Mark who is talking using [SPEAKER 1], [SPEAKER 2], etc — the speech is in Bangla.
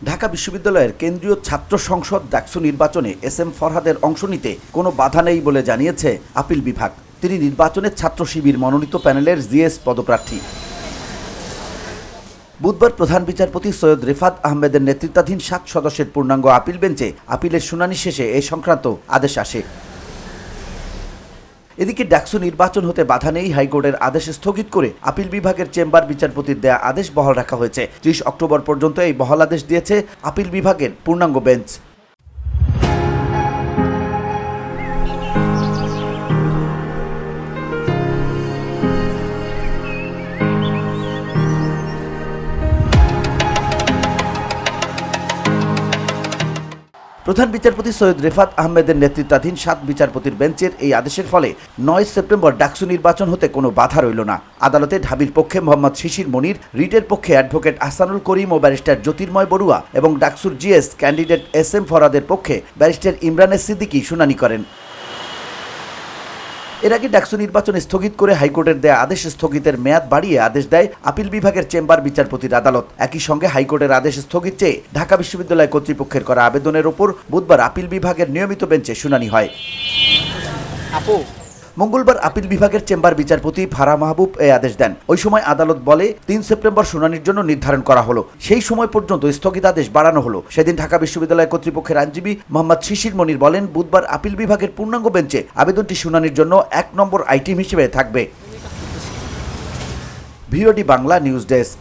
[SPEAKER 1] ঢাকা বিশ্ববিদ্যালয়ের কেন্দ্রীয় ছাত্র সংসদ ডাকসু নির্বাচনে এস.এম. ফরহাদের অংশ নিতে কোনো বাধা নেই বলে জানিয়েছে আপিল বিভাগ। তিনি নির্বাচনের ছাত্র শিবির মনোনীত প্যানেলের জিএস পদপ্রার্থী। বুধবার প্রধান বিচারপতি সৈয়দ রেফাত আহমেদের নেতৃত্বাধীন 7 সদস্যের পূর্ণাঙ্গ আপিল বেঞ্চে আপিলের শুনানি শেষে এ সংক্রান্ত আদেশ আসে। এদিকে ডাকসু নির্বাচন হতে বাধা নেই হাইকোর্টের আদেশ স্থগিত করে আপিল বিভাগের চেম্বার বিচারপতির দেয়া আদেশ বহাল রাখা হয়েছে। 30 অক্টোবর পর্যন্ত এই বহাল আদেশ দিয়েছে আপিল বিভাগের পূর্ণাঙ্গ বেঞ্চ। প্রধান বিচারপতি সৈয়দ রেফাত আহমেদের নেতৃত্বাধীন 7 বিচারপতির বেঞ্চের এই আদেশের ফলে 9 সেপ্টেম্বর ডাকসু নির্বাচন হতে কোনো বাধা রইল না। আদালতে ঢাবির পক্ষে মোহাম্মদ শিশির মনির, রিটের পক্ষে অ্যাডভোকেট আহসানুল করিম ও ব্যারিস্টার জ্যোতির্ময় বড়ুয়া এবং ডাকসুর জিএস ক্যান্ডিডেট এস.এম. ফরহাদের পক্ষে ব্যারিস্টার ইমরান সিদ্দিকী শুনানি করেন। এর আগে ডাকসু নির্বাচন স্থগিত করে হাইকোর্টের দেয়া আদেশ স্থগিতের মেয়াদ বাড়িয়ে আদেশ দেয় আপিল বিভাগের চেম্বার বিচারপতির আদালত। একই সঙ্গে হাইকোর্টের আদেশ স্থগিত চেয়ে ঢাকা বিশ্ববিদ্যালয় কর্তৃপক্ষের করা আবেদনের ওপর বুধবার আপিল বিভাগের নিয়মিত বেঞ্চে শুনানি হয়। মঙ্গলবার আপিল বিভাগের চেম্বার বিচারপতি ফারাহ মাহবুব এই আদেশ দেন। ওই সময় আদালত বলে 3 সেপ্টেম্বর শুনানির জন্য নির্ধারণ করা হলো। সেই সময় পর্যন্ত স্থগিতাদেশ বাড়ানো হলো। সেদিন ঢাকা বিশ্ববিদ্যালয় কর্তৃপক্ষের আইনজীবী মোহাম্মদ শিশির মনির বলেন, বুধবার আপিল বিভাগের পূর্ণাঙ্গ বেঞ্চে আবেদনটি শুনানির জন্য 1 নম্বর আইটেম হিসেবে থাকবে। VOD Bangla news desk.